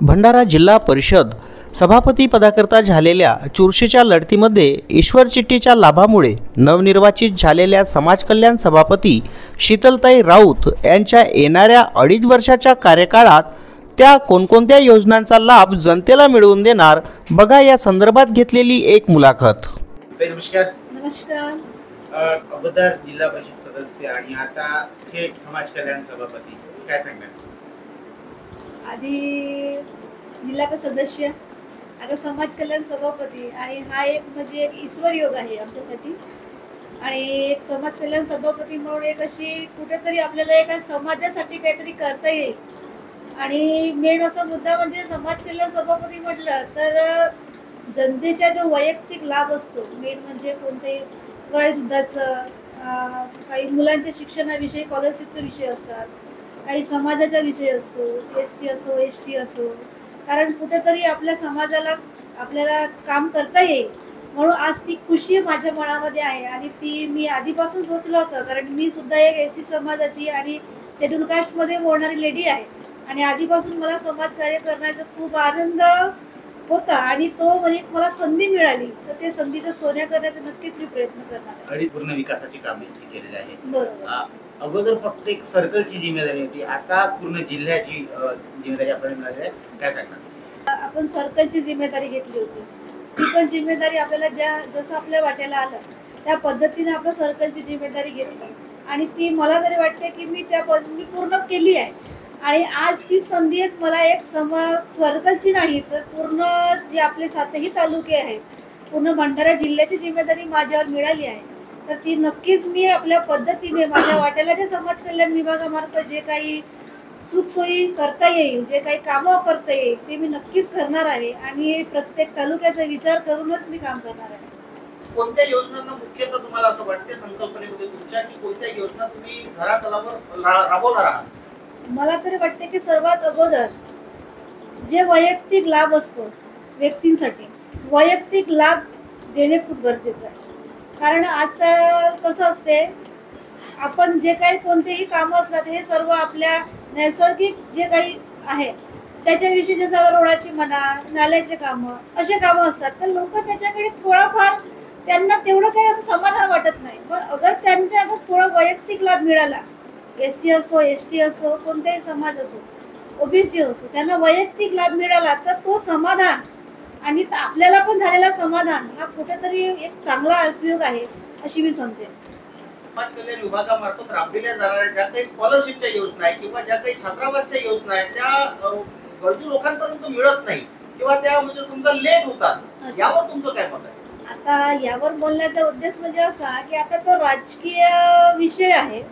भंडारा जिल्हा परिषद सभापती पदाकरता झालेल्या चुरशीच्या लढतीमध्ये ईश्वर चिठ्ठीच्या लाभामुळे नवनिर्वाचित झालेल्या समाज कल्याण सभापती शीतलताई राऊत यांच्या येणाऱ्या 2.5 वर्षाच्या कार्यकाळात त्या कोणकोणत्या योजनांचा लाभ जनतेला मिळवून देणार बघा या संदर्भात घेतलेली एक मुलाखत। नमस्कार। अगोदर जिल्हा परिषद सदस्य आणि आता हे समाज कल्याण सभापती, काय सांगणार? आधी जिल्हा परिषद सदस्य, आता समाज कल्याण सभापती, आणि हा एक म्हणजे एक ईश्वर योग आहे आमच्यासाठी। आणि एक समाज कल्याण सभापती म्हणून एक अशी कुठेतरी आपल्याला एका समाजासाठी काहीतरी करता येईल। आणि मेन असा मुद्दा म्हणजे समाज कल्याण सभापती म्हटलं तर जनतेचा जो वैयक्तिक लाभ असतो, मेन म्हणजे कोणते वयोवृद्धाचं, काही मुलांच्या शिक्षणाविषयी स्कॉलरशिपचे विषय असतात, काही समाजाचा विषय असतो, SC असो ST असो, कारण कुठेतरी आपल्या समाजाला आपल्याला काम करता येईल म्हणून आज ती खुशी माझ्या मनामध्ये आहे। आणि ती मी आधीपासून सोचलं होतं, कारण मी सुद्धा एक SC समाजाची आणि शेड्यूल कास्टमध्ये बोलणारी लेडी आहे आणि आधीपासून मला समाजकार्य करण्याचा खूप आनंद होता आणि तो म्हणजे मला संधी मिळाली तर ते संधीचं सोन्या करण्याचा नक्कीच मी प्रयत्न करणार आहे। आणि पूर्ण विकासाची कामे केलेली आहे। बरोबर। अगोदर फक्त एक सर्कलची जिम्मेदारी होती, आता पूर्ण जिल्ह्याची जिम्मेदारी आपल्याला मिळाली आहे, काय सांगणार? आपण सर्कलची जिम्मेदारी घेतली होती, ती पण जिम्मेदारी आपल्याला जसं आपल्या वाट्याला आलं त्या पद्धतीने आपण सर्कलची जिम्मेदारी घेतली आणि ती मला तरी वाटते की मी पूर्ण केली आहे। आणि आज ती संधी एक मला एक सर्कलची नाही तर पूर्ण जे आपले 7ही तालुके आहेत, पूर्ण भंडारा जिल्ह्याची जिम्मेदारी माझ्यावर मिळाली आहे। तर ती नक्कीच मी आपल्या पद्धतीने माझ्या वाट्याला जे समाज कल्याण विभागामार्फत जे काही सुखसोयी करता येईल, जे काही कामं करता येईल ते मी नक्कीच करणार आहे आणि प्रत्येक तालुक्याचा विचार करूनच मी काम करणार आहे। कोणत्या योजनांना मुख्यतः तुम्हाला असं वाटते संकल्पनेमध्ये तुमच्या, की कोणत्या योजना तुम्ही घरातलावर राबवणार आहात? मला तरी वाटते की सर्वात अगोदर जे वैयक्तिक लाभ असतो व्यक्तींसाठी, वैयक्तिक लाभ देणे खूप गरजेचं आहे। कारण आजकाल कसं असते, आपण जे काही कोणतेही कामं असतात हे सर्व आपल्या नैसर्गिक जे काही आहे त्याच्याविषयी, जसं रोडाची म्हणा, नाल्याचे कामं, असे कामं असतात तर लोक त्याच्याकडे थोडाफार त्यांना तेवढं काही असं समाधान वाटत नाही। पण अगर त्यांना अगर थोडा वैयक्तिक लाभ मिळाला, SC असो ST असो, कोणताही समाज असो, OBC असो, त्यांना वैयक्तिक लाभ मिळाला तर तो समाधान आणि आपल्याला पण झालेला समाधान हा कुठेतरी एक चांगला उपयोग आहे अशी मी समजेन। समाज कल्याण विभागामार्फत राबविल्या जाणाऱ्या ज्या काही स्कॉलरशिपच्या योजना आहेत किंवा ज्या काही छात्रावासच्या योजना आहेत त्या गरजू लोकांपर्यंत मिळत नाही किंवा त्या म्हणजे समजा लेट होतात, यावर तुमचं काय मत आहे? आता यावर बोलण्याचा उद्देश म्हणजे असा की आता तो राजकीय विषय आहे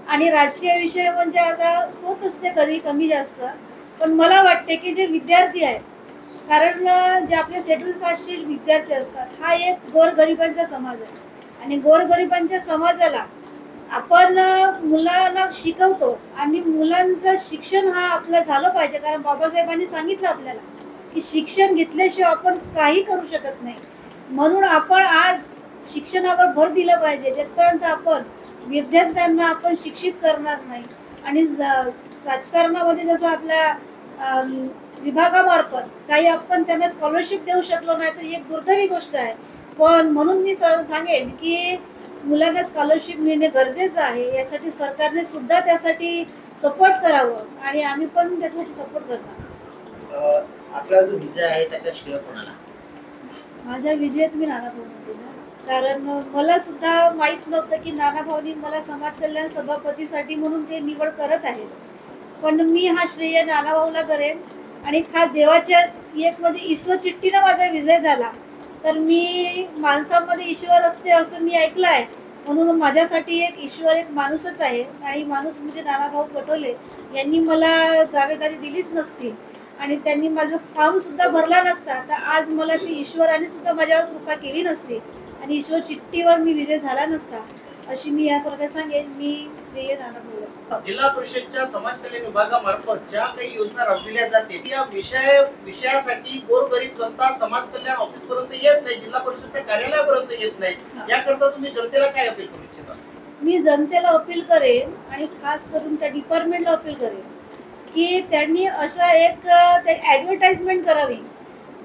आणि राजकीय विषय म्हणजे आता होत असते कधी कमी जास्त, पण मला वाटते की जे विद्यार्थी आहेत, कारण जे आपले शेड्यूल कास्टचे विद्यार्थी असतात हा एक गोरगरिबांचा समाज आहे आणि गोरगरिबांच्या समाजाला आपण मुलांना शिकवतो आणि मुलांचं शिक्षण हा आपलं झालं पाहिजे, कारण बाबासाहेबांनी सांगितलं आपल्याला की शिक्षण घेतल्याशिवाय आपण काही करू शकत नाही। म्हणून आपण आज शिक्षणावर भर दिला पाहिजे, जेपर्यंत आपण विद्यार्थ्यांना आपण शिक्षित करणार नाही। आणि राजकारणामध्ये जसं आपल्या विभागामार्फत काही आपण त्यांना स्कॉलरशिप देऊ शकलो नाही तर ही एक दुर्दैवी गोष्ट आहे। पण म्हणून मी सांगेन की मुलांना स्कॉलरशिप मिळणे गरजेचं आहे, यासाठी सरकारने सुद्धा त्यासाठी सपोर्ट करावं आणि आम्ही पण त्यासाठी सपोर्ट करणार। आपला जो विजय आहे त्याचा श्रेय कोणाला? माझ्या विजयात मी नानाभाऊ म्हणते ना, कारण मला सुद्धा माहीत नव्हतं की नानाभाऊनी मला समाज कल्याण सभापतीसाठी म्हणून ते निवड करत आहेत, पण मी हा श्रेय नानाभाऊला करेन। आणि खास देवाच्या एक म्हणजे ईश्वर चिठ्ठीनं माझा विजय झाला, तर मी माणसामध्ये ईश्वर असते असं मी ऐकलं आहे, म्हणून माझ्यासाठी एक ईश्वर एक माणूसच आहे आणि माणूस म्हणजे नानाभाऊ पटोले यांनी मला दावेदारी दिलीच नसती आणि त्यांनी माझं फॉर्म सुद्धा भरला नसता तर आज मला ती ईश्वराने सुद्धा माझ्यावर कृपा केली नसती आणि ईश्वर चिठ्ठीवर मी विजय झाला नसता, अशी मी या प्रकारे सांगेन। मी श्रेय नानाभाऊला। जिल्हा परिषदच्या समाज कल्याण विभागामार्फत ज्या काही योजना राबविल्या जाते त्या विषयासाठी गोरगरीब जनता समाज कल्याण ऑफिस पर्यंत येत नाही, जिल्हा परिषदच्या कार्यालयापर्यंत येत नाही, याकरता तुम्ही जनतेला काय अपील करू इच्छिता? मी जनतेला अपील करेन आणि खास करून त्या डिपार्टमेंटला अपील करेन की त्यांनी अशा एक ॲडव्हर्टाइजमेंट करावी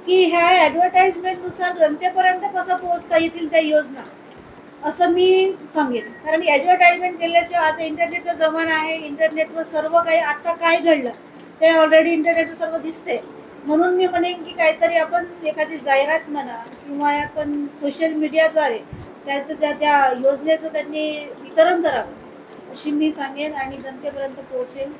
की ह्या ॲडव्हर्टाइजमेंटनुसार जनतेपर्यंत कसं पोहोचता येतील त्या योजना, असं मी सांगेन. कारण ॲडव्हर्टाइजमेंट केल्याशिवाय आज इंटरनेटचा जमाना आहे, इंटरनेटवर सर्व काही आत्ता काय घडलं ते ऑलरेडी इंटरनेटवर सर्व दिसते. म्हणून मी म्हणेन की काहीतरी आपण एखादी जाहिरात म्हणा किंवा आपण सोशल मीडियाद्वारे त्याचं त्या योजनेचं त्यांनी वितरण करावं अशी मी सांगेन आणि जनतेपर्यंत पोहोचेल.